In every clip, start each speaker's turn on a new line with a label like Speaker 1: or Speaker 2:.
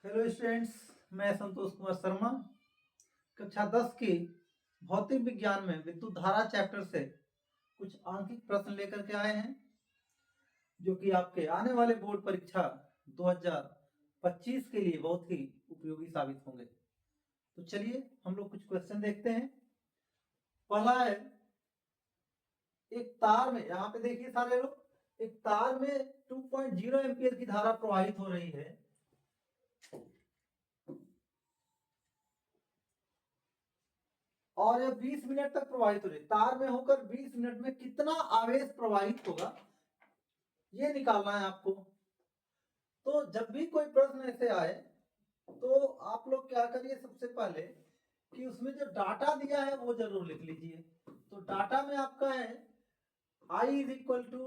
Speaker 1: Hello students, मैं संतोष कुमार शर्मा कक्षा 10 की भौतिक विज्ञान में विद्युत धारा चैप्टर से कुछ आंकिक प्रश्न लेकर के आए हैं जो कि आपके आने वाले बोर्ड परीक्षा 2025 के लिए बहुत ही उपयोगी साबित होंगे। तो चलिए हम लोग कुछ क्वेश्चन देखते हैं। पहला है, एक तार में, यहाँ पे देखिए सारे लोग, एक तार में 2.0 एम्पियर की धारा प्रवाहित हो रही है और यह 20 मिनट तक प्रवाहित हो रही है। तार में होकर 20 मिनट में कितना आवेश प्रवाहित होगा ये निकालना है आपको। तो जब भी कोई प्रश्न ऐसे आए तो आप लोग क्या करिए, सबसे पहले कि उसमें जो डाटा दिया है वो जरूर लिख लीजिए। तो डाटा में आपका है I is equal to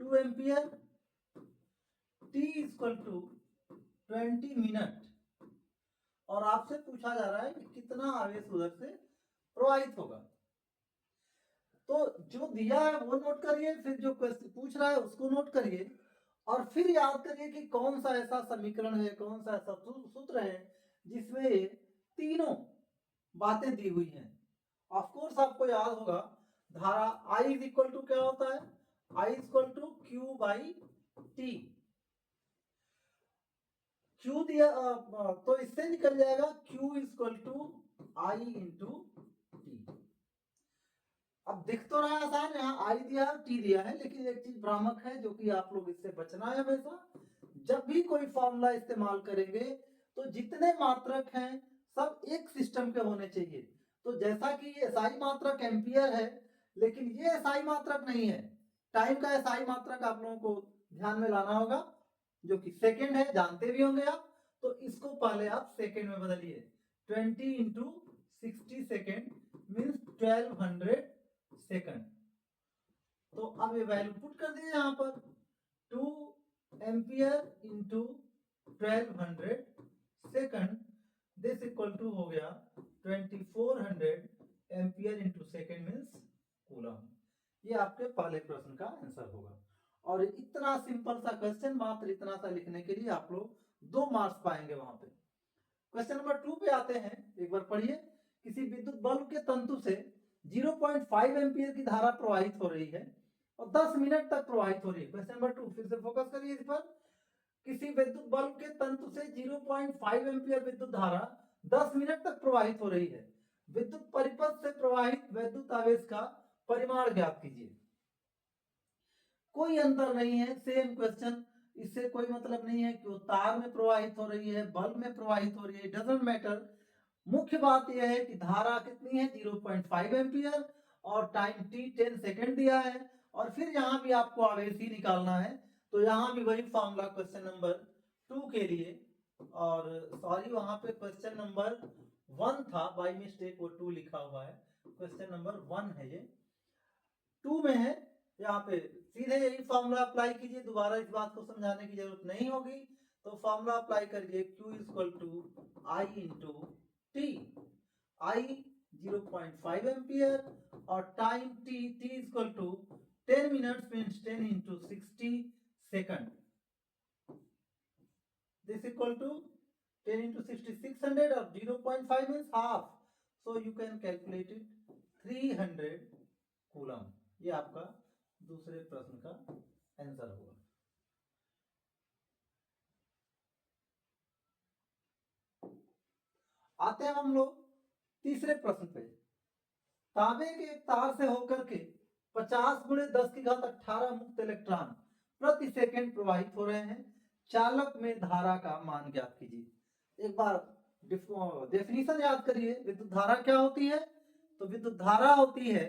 Speaker 1: 2 ampere, T is equal to 20 minute, और आपसे पूछा जा रहा है कि कितना आवेश उधर से प्रवाहित होगा। तो जो दिया है वो नोट करिए, फिर जो क्वेश्चन पूछ रहा है उसको नोट करिए, और फिर याद करिए कि कौन सा ऐसा समीकरण है, कौन सा ऐसा सूत्र है जिसमें ये तीनों बातें दी हुई हैं। ऑफ कोर्स आपको याद होगा, धारा I इज इक्वल टू क्या होता है, I is equal to Q by T. Q दिया तो इससे निकल जाएगा Q is equal to I into T. अब दिख तो रहा है आसान, यहाँ आई दिया है, टी दिया है, लेकिन एक चीज भ्रामक है जो कि आप लोग इससे बचना है हमेशा। जब भी कोई फॉर्मूला इस्तेमाल करेंगे तो जितने मात्रक हैं सब एक सिस्टम के होने चाहिए। तो जैसा कि ये एसआई मात्रक एम्पियर है, लेकिन ये एसआई मात्रक नहीं है। टाइम का एसआई मात्रक आप लोगों को ध्यान में लाना होगा, जो कि सेकेंड है, जानते भी होंगे आप। तो इसको पहले आप सेकेंड में बदलिए। 20 इंटू 60 सेकेंड मीन्स 1200 सेकंड। तो अब ये वैल्यू पुट कर दीजिए यहाँ पर, 2 ampere into 1200 second, this equal to हो गया 2400 ampere into second means coulomb. ये आपके पहले प्रश्न का आंसर होगा। और इतना सिंपल सा क्वेश्चन, मात्र इतना सा लिखने के लिए आप लोग 2 मार्क्स पाएंगे वहां पे। क्वेश्चन नंबर 2 पे आते हैं, एक बार पढ़िए। किसी विद्युत बल्ब के तंतु से 0.5 एम्पियर की धारा प्रवाहित हो रही है और 10 मिनट तक प्रवाहित हो रही है। क्वेश्चन नंबर 2 फिर से फोकस करिए इस पर। किसी विद्युत बल्ब के तंतु से 0.5 एम्पियर विद्युत धारा 10 मिनट तक प्रवाहित हो रही है। विद्युत परिपथ से प्रवाहित विद्युत आवेश का परिमाण ज्ञात कीजिए। कोई अंतर नहीं है, सेम क्वेश्चन। इससे कोई मतलब नहीं है कि वो तार में प्रवाहित हो रही है, बल्ब में प्रवाहित हो रही है, डजंट मैटर। मुख्य बात यह है कि धारा कितनी है, 0.5 एम्पियर, और टाइम t 10 सेकेंड दिया है, और फिर यहां भी आपको आवेश ही निकालना है। तो यहां भी वही फॉर्मूला क्वेश्चन नंबर 2 के लिए, और सॉरी वहां पे क्वेश्चन नंबर 1 था, बाय मिस्टेक वो 2 लिखा हुआ है। क्वेश्चन नंबर 1 है, ये 2 में है। यहाँ पे सीधे यही फॉर्मूला अप्लाई कीजिए, दोबारा इस बात को समझाने की जरूरत नहीं होगी। तो फॉर्मूला अप्लाई करिए, Q equal to I into T. I 0.5 ampere और time t equal to 10 minutes means 10 into 60 second, this equal to 10 into 60 600, और 0.5 means half, so you can calculate it 300 coulomb. ये आपका दूसरे प्रश्न का आंसर होगा। आते हैं हम लोग तीसरे प्रश्न पे। तांबे के एक तार से होकर के 50 गुणे 10 की घात 18 मुक्त इलेक्ट्रॉन प्रति सेकंड प्रवाहित हो रहे हैं। चालक में धारा का मान ज्ञात कीजिए। एक बार डेफिनेशन याद करिए, विद्युत धारा क्या होती है। तो विद्युत धारा होती है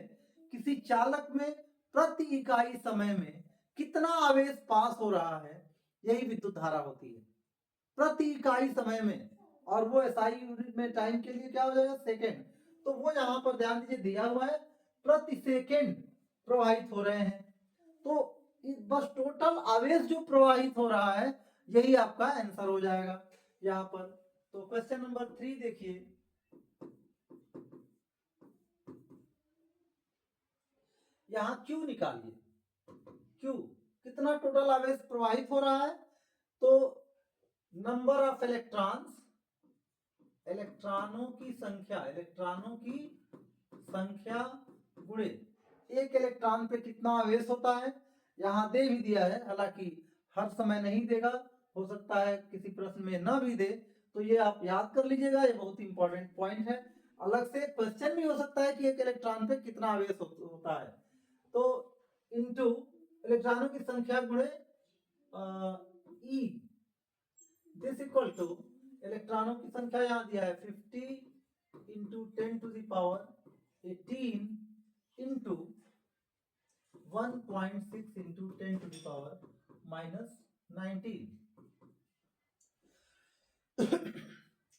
Speaker 1: किसी चालक में प्रति इकाई समय में कितना आवेश पास हो रहा है, यही विद्युत धारा होती है प्रति इकाई समय में। और वो एसआई यूनिट में टाइम के लिए क्या हो जाएगा, सेकेंड। तो वो यहां पर ध्यान दीजिए दिया हुआ है प्रति सेकेंड प्रवाहित हो रहे हैं। तो बस टोटल आवेश जो प्रवाहित हो रहा है यही आपका आंसर हो जाएगा यहां पर। तो क्वेश्चन नंबर 3 देखिए, यहां क्यू निकालिए। क्यू कितना टोटल आवेश प्रवाहित हो रहा है। तो नंबर ऑफ इलेक्ट्रॉन्स, इलेक्ट्रॉनों की संख्या गुणे एक इलेक्ट्रॉन पे कितना आवेश होता है, यहां दे भी दिया है, हालांकि हर समय नहीं देगा, हो सकता है किसी प्रश्न में ना भी दे, तो ये आप याद कर लीजिएगा, ये बहुत इंपॉर्टेंट पॉइंट है। अलग से क्वेश्चन भी हो सकता है कि एक इलेक्ट्रॉन पे कितना आवेश होता है, तो इनटू इलेक्ट्रॉनों की संख्या गुणे ई, दिस इक्वल टू इलेक्ट्रॉनों की संख्या यहां दिया है 50 into 10 to the power 18 into 1.6 into 10 to the power minus 19।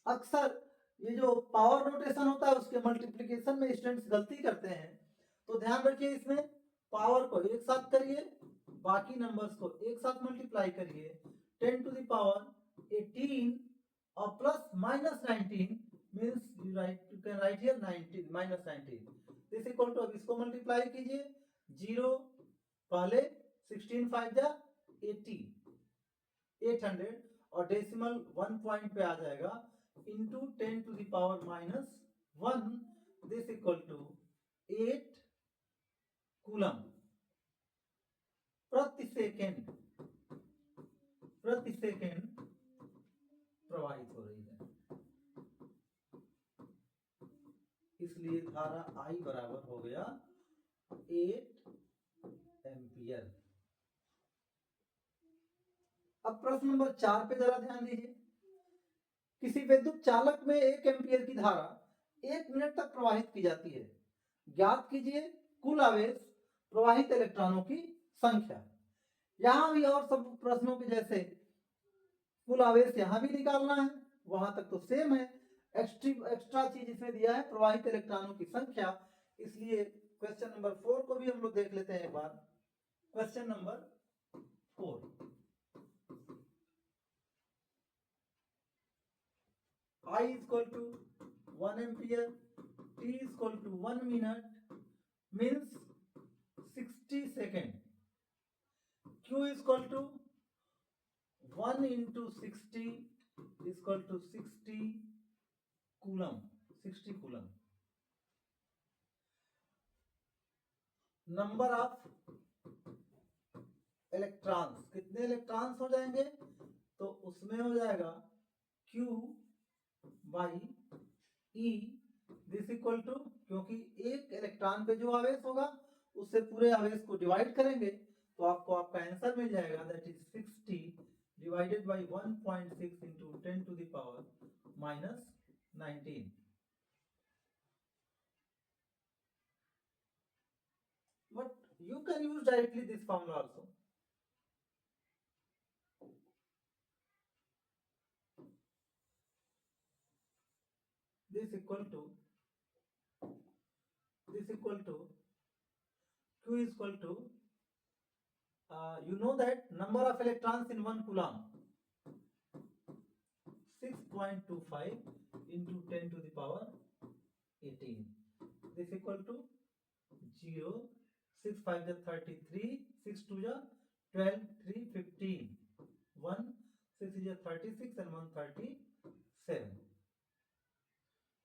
Speaker 1: अक्सर ये जो पावर नोटेशन होता है उसके मल्टीप्लिकेशन में स्टूडेंट्स गलती करते हैं, तो ध्यान रखिए इसमें पावर को एक साथ करिए, बाकी नंबर्स को एक साथ मल्टीप्लाई करिए, 10 टू द पावर 18 और plus minus 19 means you can write here 19 minus 19, this equal to, अब इसको मल्टीप्लाई कीजिए, 0 पहले 16 5 जा 80 800 और डेसिमल 1 पॉइंट पे आ जाएगा into 10 to the power minus 1, this equal to 8 coulomb प्रति सेकेंड प्रवाहित हो रही है। इसलिए धारा I बराबर हो गया 8 एम्पियर। अब प्रश्न नंबर 4 पे जरा ध्यान दीजिए, किसी विद्युत चालक में 1 एम्पियर की धारा 1 मिनट तक प्रवाहित की जाती है, ज्ञात कीजिए कुल आवेश प्रवाहित इलेक्ट्रॉनों की संख्या। यहां भी और सब प्रश्नों के जैसे कुल आवेश यहां भी निकालना है, वहां तक तो सेम है, एक्स्ट्रा चीज इसमें दिया है प्रवाहित इलेक्ट्रॉनों की संख्या, इसलिए क्वेश्चन नंबर 4 को भी हम लोग देख लेते हैं एक बार। Question number 4, I is equal to 1 ampere, T is equal to 1 minute means 60 second, Q is equal to 1 into 60 is equal to 60 coulomb, 60 coulomb. Number of electrons, कितने इलेक्ट्रॉन्स हो जाएंगे, तो उसमें हो जाएगा Q by E, this equal to, क्योंकि एक electron पे जो आवेश होगा उससे पूरे आवेश को डिवाइड करेंगे, तो आपको आपका आंसर मिल जाएगा, that is 60 divided by 1.6 into 10 to the power minus 19। But you can use directly this formula also. This equal to Q is equal to you know that number of electrons in 1 coulomb 6.25 into 10 to the power 18, this equal to 0, 6 5 is 33, 6 2 is 12, 3 15, 1 6 is 36 and 1 37,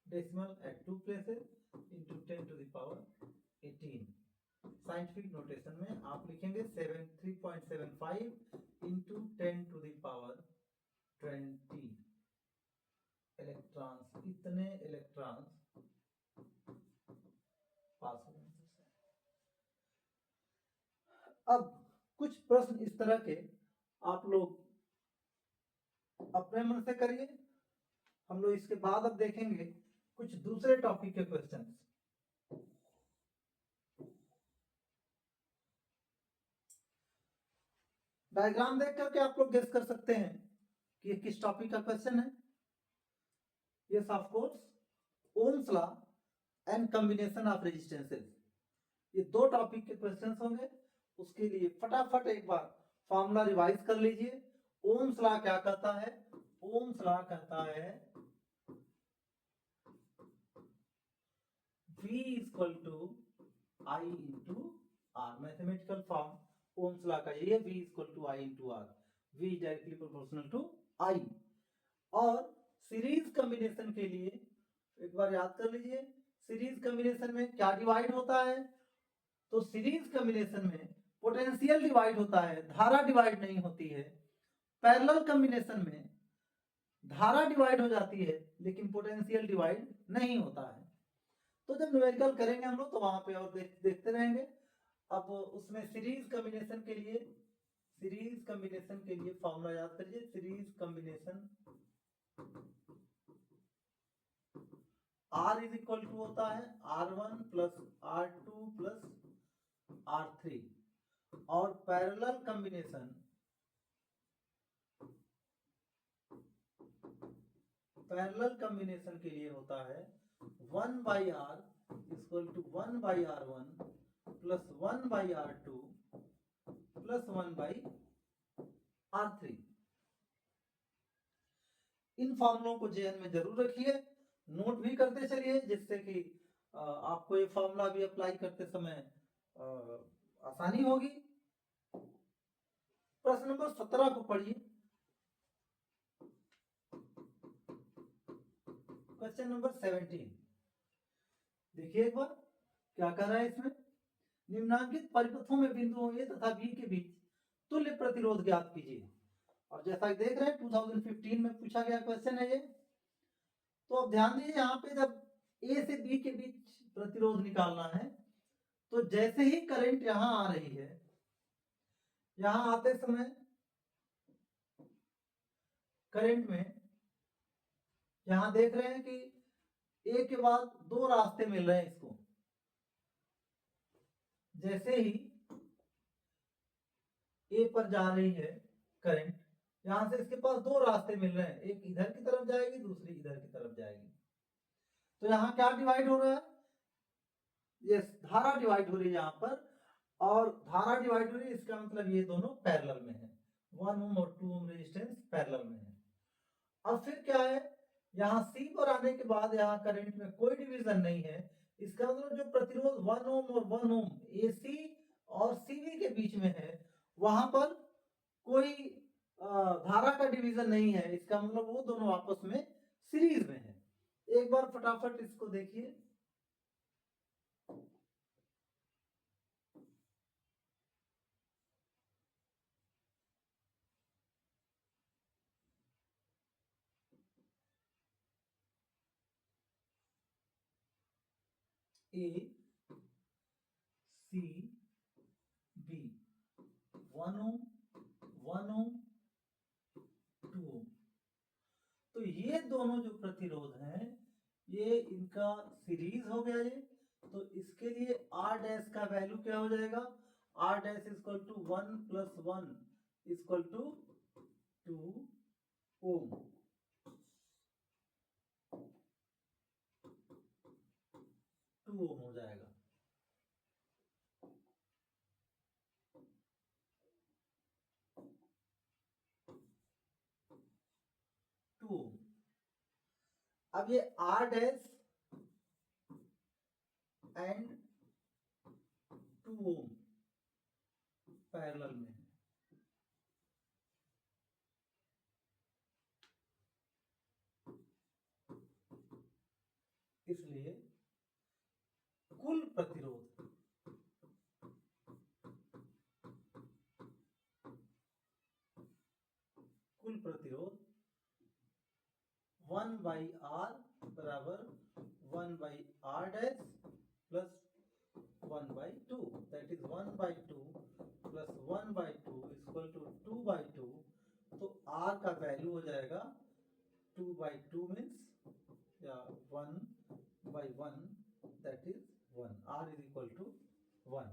Speaker 1: decimal at 2 places into 10 to the power 18। Scientific notation में आप लिखेंगे 3.75 into 10 to the power 20 electrons, इतने electrons पास हो जाएंगे। अब कुछ प्रश्न इस तरह के आप लोग अपने मन से करिए, हम लोग इसके बाद अब देखेंगे कुछ दूसरे टॉपिक के क्वेश्चंस। डायग्राम देख करके आप लोग गेस कर सकते हैं कि ये किस टॉपिक का क्वेश्चन है। Yes of course, Ohm's law and combination of resistances, ये दो टॉपिक के क्वेश्चंस होंगे। उसके लिए फटाफट एक बार फॉर्मूला रिवाइज कर लीजिए। ओम्स लॉ क्या कहता है, ओम्स लॉ कहता है V equal to I into R, mathematical form Ohm's law का यही है, V equal to I into R, V directly proportional to I। और सीरीज कॉम्बिनेशन के लिए एक बार याद कर लीजिए, सीरीज कॉम्बिनेशन में क्या डिवाइड होता है, तो सीरीज कॉम्बिनेशन में पोटेंशियल डिवाइड होता है, धारा डिवाइड नहीं होती है। पैरेलल कॉम्बिनेशन में धारा डिवाइड हो जाती है लेकिन पोटेंशियल डिवाइड नहीं होता है। तो जब न्यूमेरिकल करेंगे हम लोग तो वहां पे और देखते रहेंगे। अब उसमें सीरीज कॉम्बिनेशन के लिए फॉर्मूला याद करिए, series combination R is equal to होता है R1 plus R2 plus R3, और पैरेलल कॉम्बिनेशन के लिए होता है 1 by R equal to 1 by R1 plus 1 by R2 plus 1 by R3। इन फॉर्मूलों को जेएन में जरूर रखिए, नोट भी करते चलिए, जिससे कि आपको ये फॉर्मूला भी अप्लाई करते समय आसानी होगी। प्रश्न नंबर 17 को पढ़िए। क्वेश्चन नंबर 17 देखिए एक बार क्या कर रहा है इसमें। निम्नांकित परिपथों में बिंदुओं ए तथा बी के बीच तुल्य प्रतिरोध ज्ञात कीजिए। और जैसा कि देख रहे हैं 2015 में पूछा गया क्वेश्चन है ये। तो अब ध्यान दीजिए, यहाँ पे जब ए से बी के बीच प्रतिरोध निकालना है तो जैसे ही करंट यहां आ रही है, यहां आते समय करंट में यहां देख रहे हैं कि ए के बाद दो रास्ते मिल रहे हैं इसको। जैसे ही ए पर जा रही है करंट, यहां से इसके पास दो रास्ते मिल रहे हैं, एक इधर की तरफ जाएगी, दूसरी इधर की तरफ जाएगी। तो यहाँ क्या डिवाइड हो रहा है, ये धारा डिवाइड हो रही है यहाँ पर, और धारा डिवाइड हो रही है, इसका मतलब ये दोनों पैरेलल में है, 1 ओम और 2 ओम रेजिस्टेंस पैरेलल में है। अब फिर क्या है, यहाँ सी पर आने के बाद यहाँ करंट में कोई डिवीजन नहीं है, इसका मतलब जो प्रतिरोध 1 ओम और 1 ओम एसी और सीवी के बीच में है, वहां पर कोई धारा का डिवीजन नहीं है, इसका मतलब वो दोनों आपस में सीरीज में है। एक बार फटाफट इसको देखिए। ए सी बी 1 ओम 1 ओम 2 ओम, तो ये दोनों जो प्रतिरोध हैं ये इनका सीरीज हो गया ये। तो इसके लिए R डैश का वैल्यू क्या हो जाएगा, R dash equal to 1 plus 1 equal to 2 ohm. 2 ohm हो जाएगा। अब ये R dash and 2 ohm parallel में है, इसलिए कुल प्रतिरोध 1 बाई आर बराबर 1 by R dash plus 1 by 2, that is 1 by 2 plus 1 by 2 equal to 2 by 2। तो आर का वैल्यू हो जाएगा 2 बाई 2 मीन्स या 1 by 1, that is 1। R is equal to 1।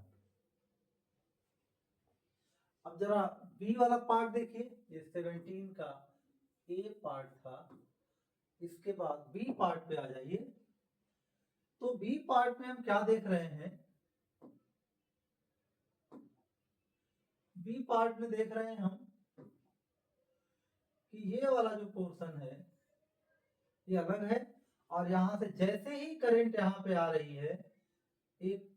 Speaker 1: अब जरा बी वाला पार्ट देखिए, ये 17 का ए पार्ट था। इसके बाद बी पार्ट पे आ जाइए। तो बी पार्ट में हम क्या देख रहे हैं, बी पार्ट में देख रहे हैं हम कि ये वाला जो पोर्शन है ये अलग है, और यहां से जैसे ही करंट यहां पे आ रही है, एक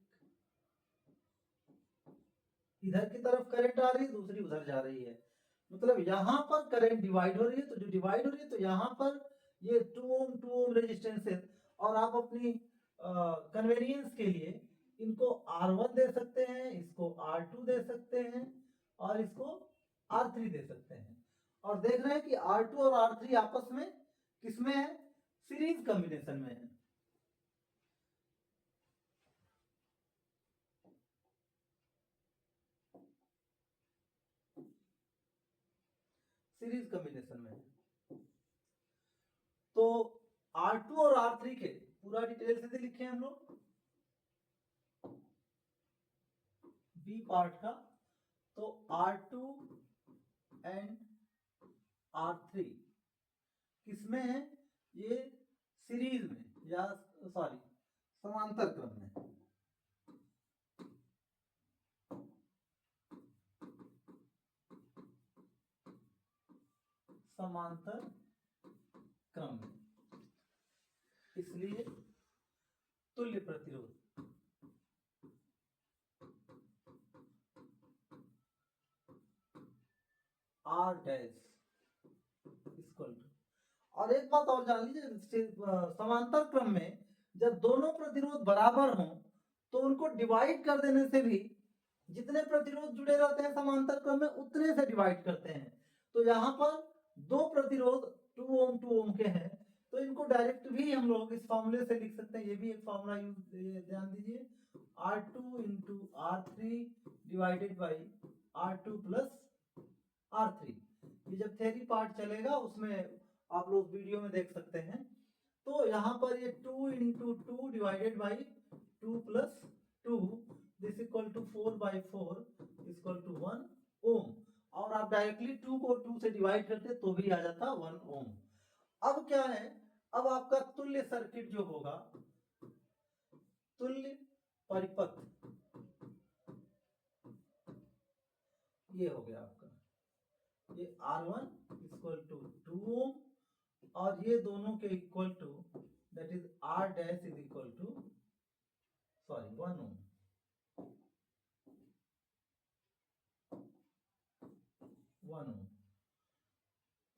Speaker 1: इधर की तरफ करंट आ रही है, दूसरी उधर जा रही है, मतलब यहाँ पर करंट डिवाइड हो रही है, तो जो डिवाइड हो रही है तो यहाँ पर ये 2 ओम रेजिस्टेंस है, और आप अपनी कन्वीनियंस के लिए इनको R1 दे सकते हैं, इसको R2 दे सकते हैं, और इसको R3 दे सकते हैं। और देख रहे हैं कि R2 और R3 आपस में किसमें है? सीरीज कॉम्बिनेशन में है। सीरीज कॉम्बिनेशन में है। तो R2 और R3 के पूरा डिटेल से लिखे हम लोग बी पार्ट का। तो R2 एंड R3 किसमें है? ये सीरीज में, या सॉरी समांतर क्रम में। समांतर क्रम में, इसलिए तुल्य प्रतिरोध R डैश इक्वल टू। और एक बात और जान लीजिए, समांतर क्रम में जब दोनों प्रतिरोध बराबर हों तो उनको डिवाइड कर देने से भी जितने प्रतिरोध जुड़े रहते हैं समांतर क्रम में उतने से डिवाइड करते हैं। तो यहाँ पर दो प्रतिरोध 2 ओम के हैं, तो इनको डायरेक्ट भी हम लोग इस फॉर्मूले से लिख सकते हैं। ये भी एक फॉर्मूला यूज ध्यान दीजिए, R2 into R3 divided by R2 plus R3। ये जब थ्योरी पार्ट चलेगा उसमें आप लोग वीडियो में देख सकते हैं। तो यहाँ पर ये 2 into 2 divided by 2 plus 2 this equal to 4/4 equal to 1 ohm. और आप डायरेक्टली 2 को 2 से डिवाइड करते तो भी आ जाता 1 ओम। अब क्या है, अब आपका तुल्य सर्किट जो होगा, तुल्य परिपथ, ये हो गया आपका, ये R1 इक्वल टू 2 ओम, और ये दोनों के equal to that is R dash is equal to 1 ohm.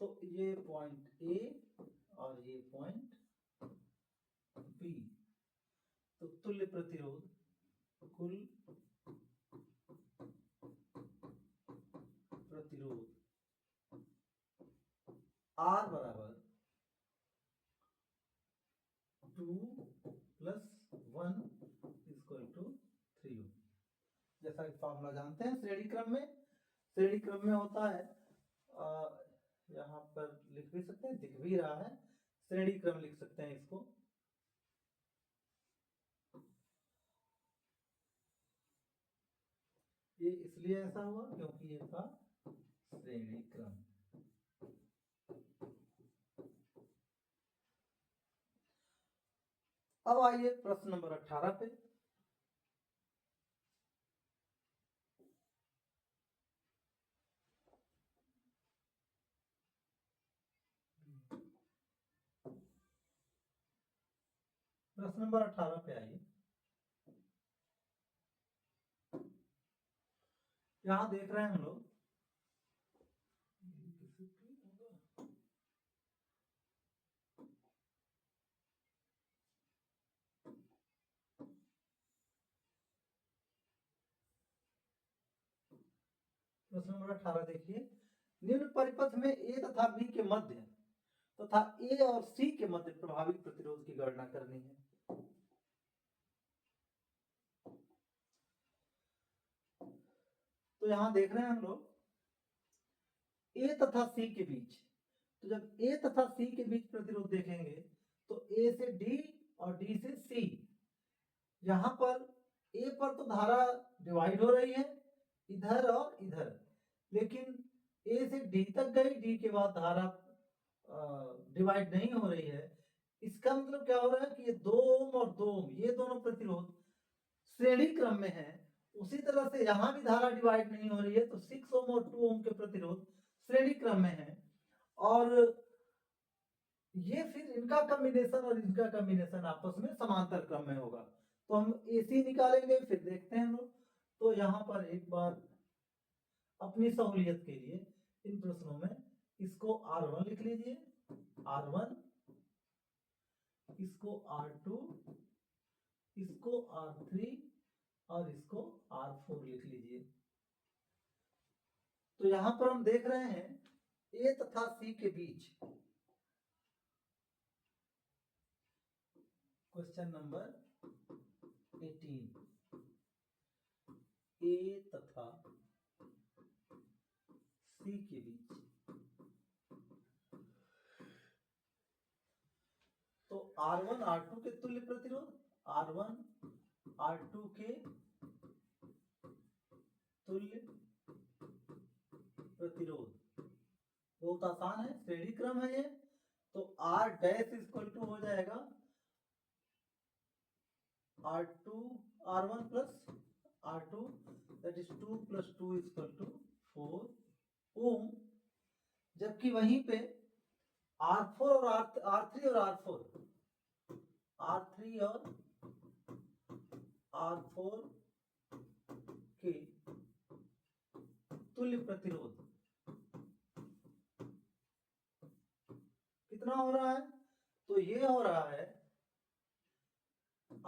Speaker 1: तो ये पॉइंट ए और ये पॉइंट बी। तो तुल्य प्रतिरोध, कुल प्रतिरोध R बराबर 2 प्लस 1 इक्वल टू 3 ओम। जैसा कि फॉर्मूला जानते हैं श्रेणी क्रम में होता है, यहाँ पर लिख भी सकते हैं, दिख भी रहा है, श्रेणी क्रम लिख सकते हैं इसको। ये इसलिए ऐसा हुआ क्योंकि ये था श्रेणी क्रम। अब आइए प्रश्न नंबर 18 पे। प्रश्न नंबर 18 पे आइए। यहां देख रहे हैं हम लोग, प्रश्न नंबर 18 देखिए, निम्न परिपथ में ए तथा बी के मध्य तथा ए और सी के मध्य प्रभावित प्रतिरोध की गणना करनी है। तो यहां देख रहे हैं हम लोग ए तथा सी के बीच, तो जब ए तथा सी के बीच प्रतिरोध देखेंगे तो ए से डी और डी से सी, यहां पर ए पर तो धारा डिवाइड हो रही है इधर और इधर, लेकिन ए से डी तक गई, डी के बाद धारा डिवाइड नहीं हो रही है। इसका मतलब क्या हो रहा है कि ये 2 ओम और 2 ओम ये दोनों प्रतिरोध श्रेणी क्रम में है। उसी तरह से यहां भी धारा डिवाइड नहीं हो रही है, तो 6 ओम और 2 ओम के प्रतिरोध श्रेणी क्रम में है। और ये फिर इनका कॉम्बिनेशन और इनका कॉम्बिनेशन आपस में समांतर क्रम में होगा। तो हम AC निकालेंगे, फिर देखते हैं हम लोग। तो यहाँ पर एक बार अपनी सहूलियत के लिए इन प्रश्नों में इसको R1 लिख लीजिए, R1, इसको R2, इसको R3 और इसको R4 लिख लीजिए। तो यहां पर हम देख रहे हैं A तथा C के बीच, क्वेश्चन नंबर 18, A तथा C के बीच। तो R1 R2 के तुल्य प्रतिरोध, R1 R2 के तुल्य प्रतिरोध बहुत आसान है, श्रेणी क्रम है ये। तो R डैश इक्वल टू हो जाएगा R2 R1 plus R2, that is 2 + 2 = 4 ओम। जबकि वहीं पे R4 और R3 और R4 के तुल्य प्रतिरोध कितना हो रहा है? तो ये हो रहा है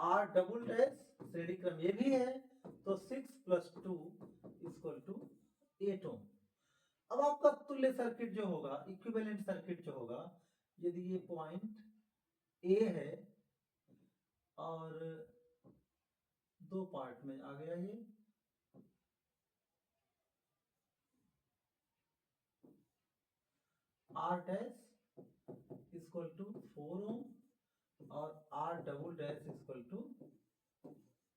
Speaker 1: R डबल डैश, श्रेणी क्रम ये भी है, तो 6 + 2 = 8 ओम। अब आपका तुल्य सर्किट जो होगा, इक्विवेलेंट सर्किट जो होगा, यदि ये पॉइंट ए है और दो पार्ट में आ गया, ये R dash equal to 4 ohm और R double dash equal to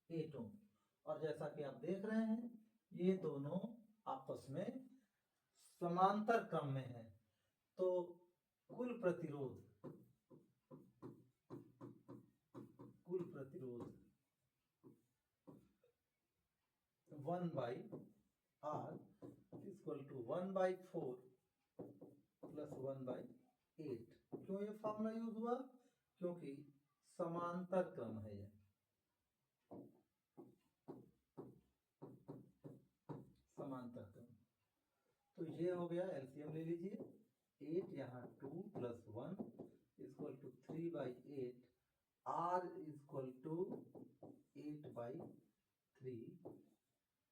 Speaker 1: 8 ohm. और जैसा कि आप देख रहे हैं ये दोनों आपस में समांतर क्रम में है, तो कुल प्रतिरोध 1/R इक्वल टू 1/4 प्लस 1/8। क्यों ये फॉर्मूला यूज हुआ? क्योंकि समांतर क्रम है ये, समांतर क्रम। तो ये हो गया, एलसीएम ले लीजिए, 8 यहाँ 2 + 1 equal to 3/8, R equal to 8/3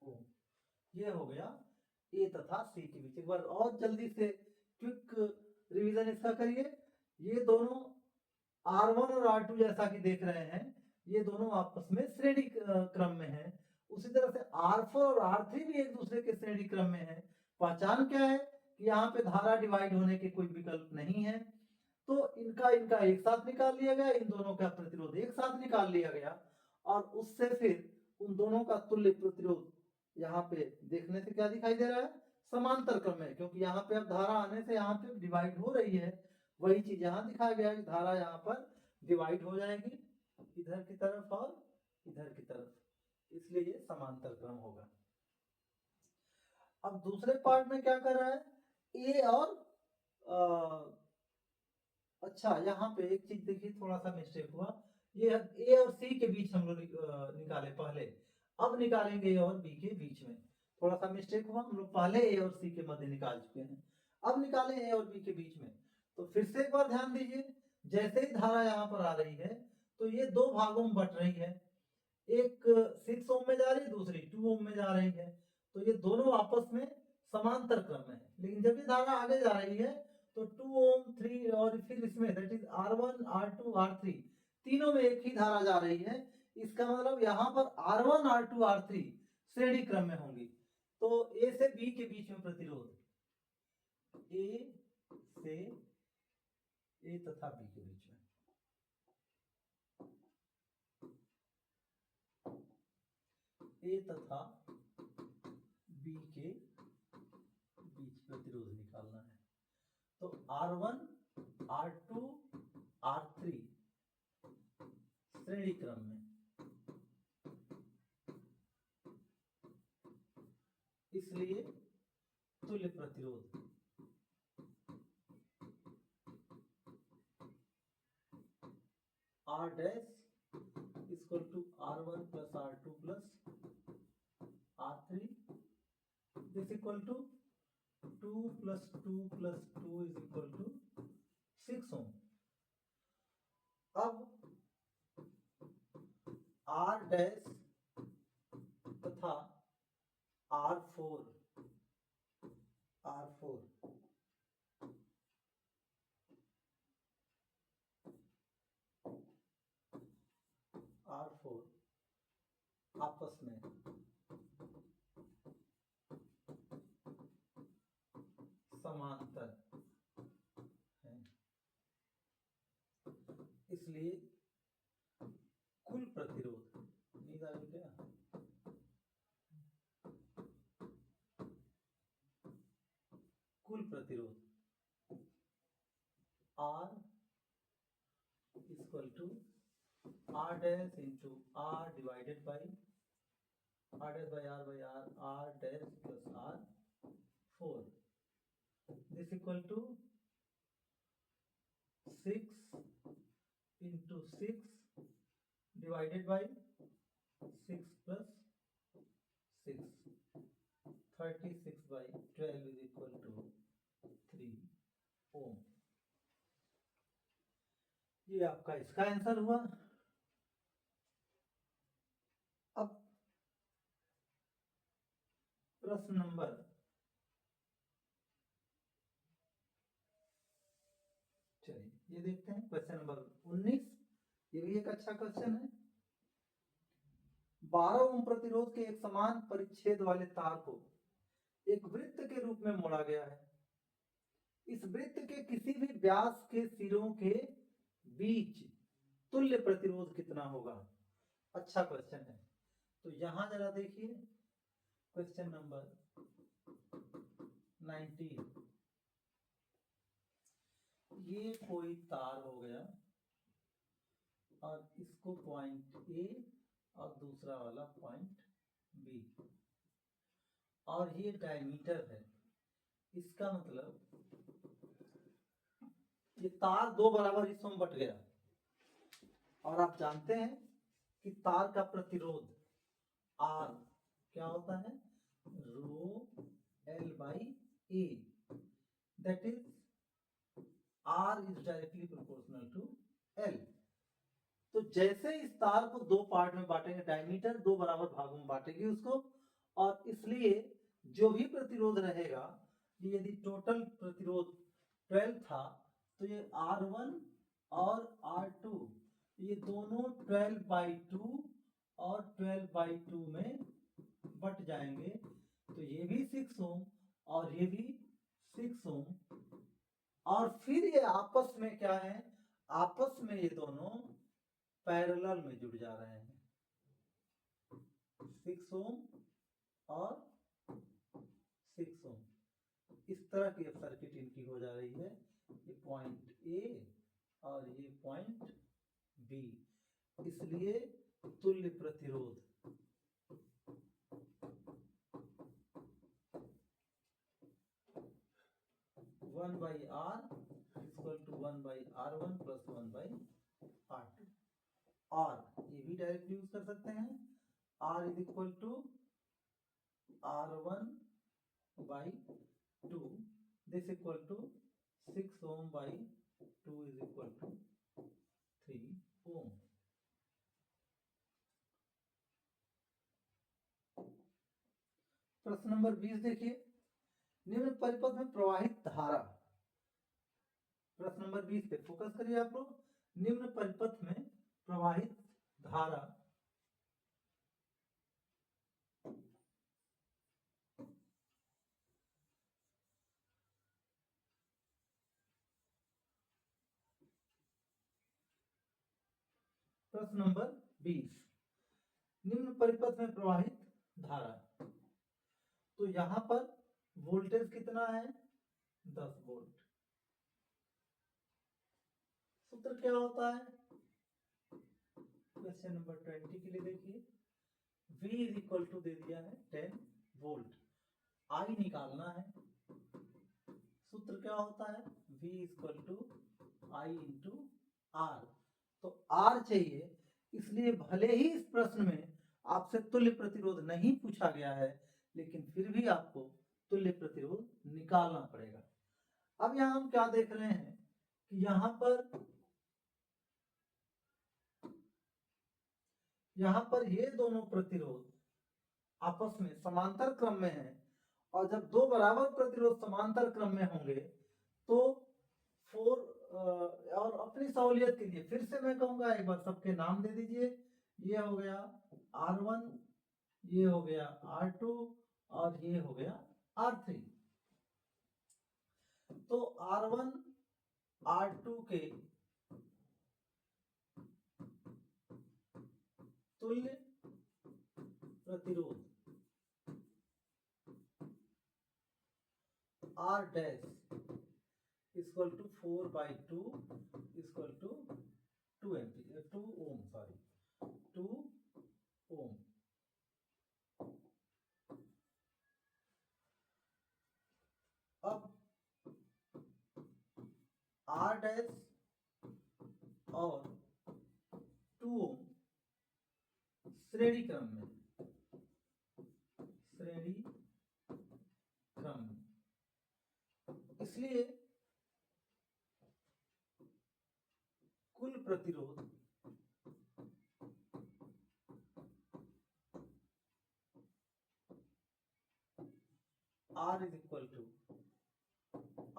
Speaker 1: ohm. ये हो गया ए तथा सी के बीच। एक बार और जल्दी से क्विक रिवीजन इसका करिए। ये दोनों R1 और R2 जैसा कि देख रहे हैं, ये दोनों आपस में श्रेणी क्रम में है। उसी तरह से R4 और R3 भी एक दूसरे के श्रेणी क्रम में है। पहचान क्या है कि यहाँ पे धारा डिवाइड होने के कोई विकल्प नहीं है, तो इनका एक साथ निकाल लिया गया, इन दोनों का प्रतिरोध एक साथ निकाल लिया गया, और उससे फिर उन दोनों का तुल्य प्रतिरोध यहाँ पे देखने से क्या दिखाई दे रहा है? समांतर क्रम में, क्योंकि यहाँ पे अब धारा आने से यहाँ पे डिवाइड हो रही है। वही चीज यहाँ दिखाया गया है, धारा यहाँ पर डिवाइड हो जाएगी इधर की तरफ और इधर की तरफ, इसलिए ये समांतर क्रम होगा। अब दूसरे पार्ट में क्या कर रहा है? ए और अच्छा, यहाँ पे एक चीज देखिए, थोड़ा सा मिस्टेक हुआ। ये ए और सी के बीच हम लोग निकाले पहले, अब निकालेंगे ए और बी के बीच में। थोड़ा सा मिस्टेक हुआ, हम लोग पहले ए और सी के मध्य निकाल चुके हैं, अब निकालें ए और बी के बीच में। तो फिर से एक बार ध्यान दीजिए, जैसे ही धारा यहाँ पर आ रही है तो ये दो भागों में बट रही है, एक 6 ओम में जा रही है, दूसरी 2 ओम में जा रही है। तो ये दोनों आपस में समांतर क्रम में है। लेकिन जब ये धारा आगे जा रही है तो 2 ओम 3 और फिर इसमें that is R1 R2 R3 तीनों में एक ही धारा जा रही है। इसका मतलब यहाँ पर R1 R2 R3 श्रेणी क्रम में होंगी। तो ए से बी के बीच में प्रतिरोध, ए से ए तथा बी के बीच में, ए तथा बी के बीच प्रतिरोध निकालना है। तो R1 R2 R3 श्रेणी क्रम में, इसलिए तुल्य प्रतिरोध R dash equal to R1 + R2 + R3 this equal to 2 2 + 2 + 2 = 6 ohm. अब R डैश तथा R4 आपस में समांतर है, इसलिए कुल प्रतिरोध, नींद आ रही क्या? कुल प्रतिरोध R = R dash into R divided by R dash by R by R, R dash plus R4. This equal to 6 into 6 divided by 6 plus 6. 36 by 12 is equal to 3 ohm. ये आपका इसका आंसर हुआ। अब प्रश्न नंबर 19, क्वेश्चन नंबर 19। ये भी एक अच्छा क्वेश्चन है। 12 ओम प्रतिरोध के एक समान परिच्छेद वाले तार को एक वृत्त के रूप में मोड़ा गया है। इस वृत्त के किसी भी व्यास के सिरों के बीच तुल्य प्रतिरोध कितना होगा? अच्छा क्वेश्चन है। तो यहां जरा देखिए क्वेश्चन नंबर 19। ये कोई तार हो गया और इसको पॉइंट ए और दूसरा वाला पॉइंट बी, और ये डायमीटर है। इसका मतलब ये तार दो बराबर हिस्सों में बट गया, और आप जानते हैं कि तार का प्रतिरोध R क्या होता है? ρL/A, that is R is directly proportional to L। तो जैसे इस तार को दो पार्ट में बांटेंगे, डायमीटर दो बराबर भागों में बांटेगी उसको, और इसलिए जो भी प्रतिरोध रहेगा, यदि टोटल प्रतिरोध 12 था तो ये R1 और R2 ये दोनों 12/2 और 12/2 में बट जाएंगे। तो ये भी 6 ओम और ये भी 6 ओम, और फिर ये आपस में क्या है? आपस में ये दोनों पैरेलल में जुड़ जा रहे हैं। 6 ओम और 6 ओम, इस तरह की सर्किट इनकी हो जा रही है। ये पॉइंट ए और ये पॉइंट बी, इसलिए तुल्य प्रतिरोध 1/R = 1/R1 + 1/R2। और ये भी डायरेक्ट यूज कर सकते हैं। R = R1/2, this equal to 6 ohm/2 is equal to 3 ohm। प्रश्न नंबर 20 देखिए, निम्न परिपथ में प्रवाहित धारा। प्रश्न नंबर 20 पे फोकस करिए आप लोग। निम्न परिपथ में प्रवाहित धारा प्रश्न नंबर 20, निम्न परिपथ में प्रवाहित धारा। तो यहां पर वोल्टेज कितना है? 10 वोल्ट। सूत्र क्या होता है? क्वेश्चन नंबर 20 के लिए देखिए, V = दे दिया है 10 वोल्ट, I निकालना है। सूत्र क्या होता है? V = I × R। तो R चाहिए, इसलिए भले ही इस प्रश्न में आपसे तुल्य प्रतिरोध नहीं पूछा गया है, लेकिन फिर भी आपको तुल्य प्रतिरोध निकालना पड़ेगा। अब यहाँ हम क्या देख रहे हैं कि यहाँ पर ये दोनों प्रतिरोध आपस में समांतर क्रम में है, और जब दो बराबर प्रतिरोध समांतर क्रम में होंगे तो और अपनी सहूलियत के लिए फिर से मैं कहूंगा, एक बार सबके नाम दे दीजिए। ये हो गया R1, ये हो गया R2 और ये हो गया R3। तो R1 R2 के तुल्य प्रतिरोध R dash equal to 4/2 equal to 2 ohm, sorry 2 ohm. अब R डैश और 2 ओम श्रेणी क्रम में, इसलिए कुल प्रतिरोध R is equal to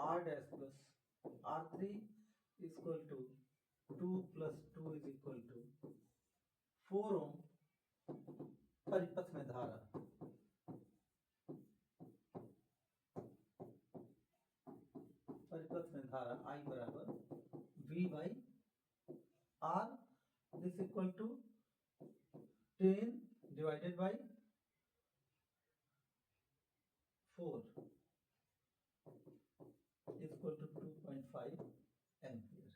Speaker 1: R dash plus R3 equal to 2 + 2 is equal to 4 ohm परिपथ में धारा। परिपथ में धारा I बराबर V/R, this equal to 10 divided by 4 equal to 2.5 ampere.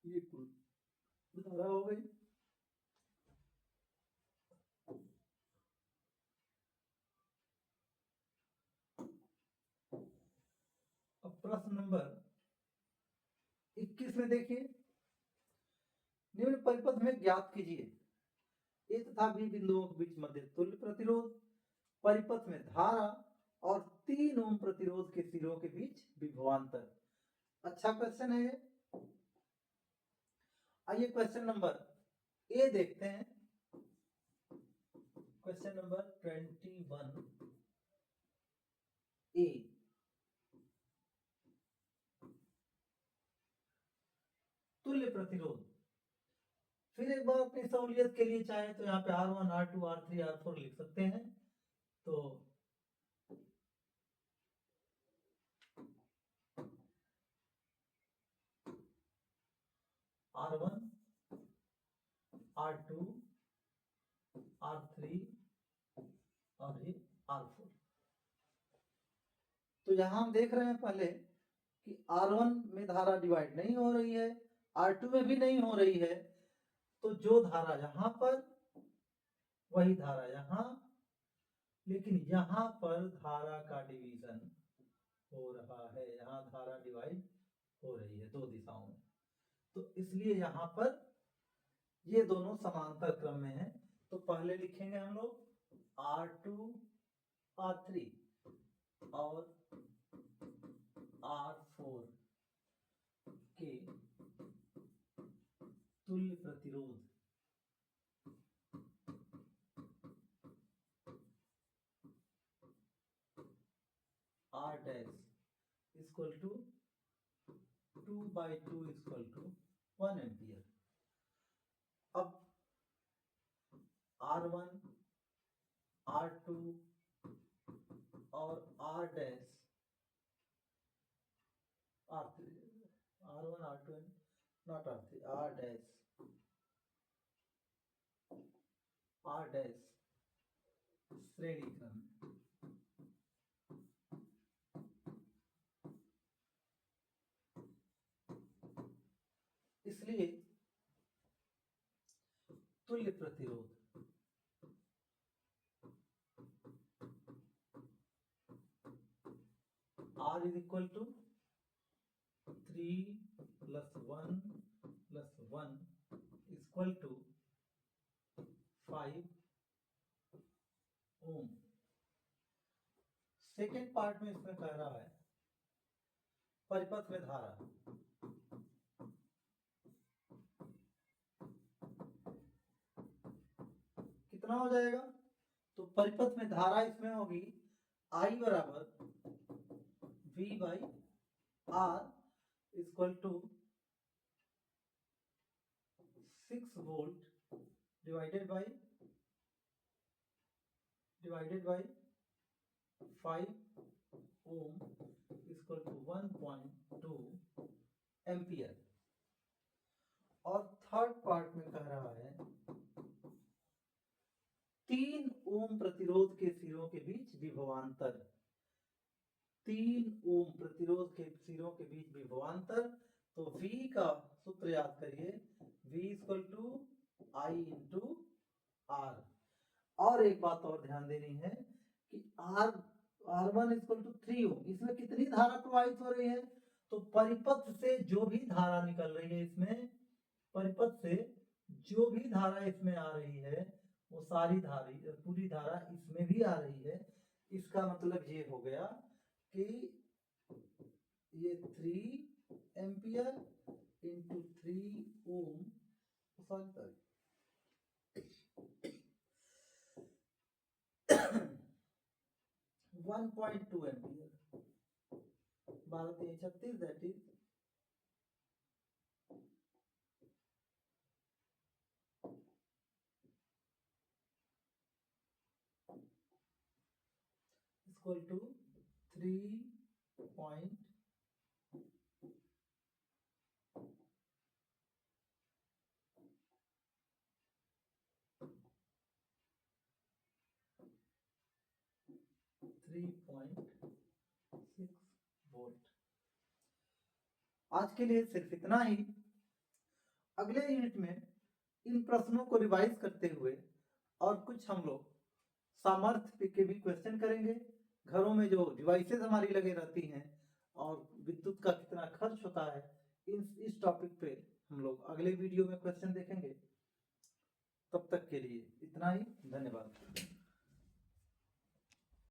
Speaker 1: ये कुल धारा हो गई। अब प्रश्न नंबर 21 में देखिए, निम्न परिपथ में ज्ञात कीजिए ए तथा बी बिंदुओं के बीच मध्य तुल्य प्रतिरोध, परिपथ में धारा और 3 ओम प्रतिरोध के सिरों के बीच विभवांतर। अच्छा क्वेश्चन है ये। आइए क्वेश्चन नंबर ए देखते हैं। क्वेश्चन नंबर 21 ए। तुल्य प्रतिरोध, फिर एक बार अपनी सहूलियत के लिए चाहे तो यहाँ पे R1 R2 R3 R4 लिख सकते हैं। तो R1 R2 R3 और ये R4। तो यहां हम देख रहे हैं पहले कि R1 में धारा डिवाइड नहीं हो रही है, R2 में भी नहीं हो रही है, तो जो धारा यहां पर वही धारा यहां, लेकिन यहां पर धारा का डिवीजन हो रहा है, यहां धारा डिवाइड हो रही है दो दिशाओं में, तो इसलिए यहां पर ये दोनों समांतर क्रम में है। तो पहले लिखेंगे हम लोग R2 R3 और R4 के तुल्य प्रतिरोध R dash equal to 2/2 equal to 1 ampere. अब R1 R2 और R dash R3 R1 R2 not R3 R dash श्रेणी क्रम, इसलिए तुल्य प्रतिरोध R is equal to 3 + 1 + 1 equal to 5 ohm. Second part में इसमें कह रहा है परिपथ में धारा, कितना हो जाएगा? तो परिपथ में धारा इसमें होगी I बराबर V by R equal to 6 volt divided by 5 ohm equal to 1.2 ampere. और थर्ड पार्ट में कह रहा है 3 ओम प्रतिरोध के सिरों के बीच विभवांतर, 3 ओम प्रतिरोध के सिरों के बीच विभवांतर। तो V का सूत्र याद करिए, V equal to I into R। और एक बात और ध्यान देनी है कि R1 इक्वल टू 3 ओम, इसमें कितनी धारा प्रवाहित हो रही है? तो परिपथ से जो भी धारा निकल रही है इसमें, परिपथ से जो भी धारा इसमें आ रही है वो सारी धारा, पूरी धारा इसमें भी आ रही है। इसका मतलब ये हो गया कि ये 3 ampere into 3 ohm, sorry 1.2 ampere, 12×3=36, that is 3.6 volt. आज के लिए सिर्फ इतना ही। अगले यूनिट में इन प्रश्नों को रिवाइज करते हुए और कुछ हम लोग सामर्थ्य के भी क्वेश्चन करेंगे। घरों में जो डिवाइसेस हमारी लगे रहती हैं और विद्युत का कितना खर्च होता है, इस टॉपिक पे हम लोग अगले वीडियो में क्वेश्चन देखेंगे। तब तक के लिए इतना ही, धन्यवाद।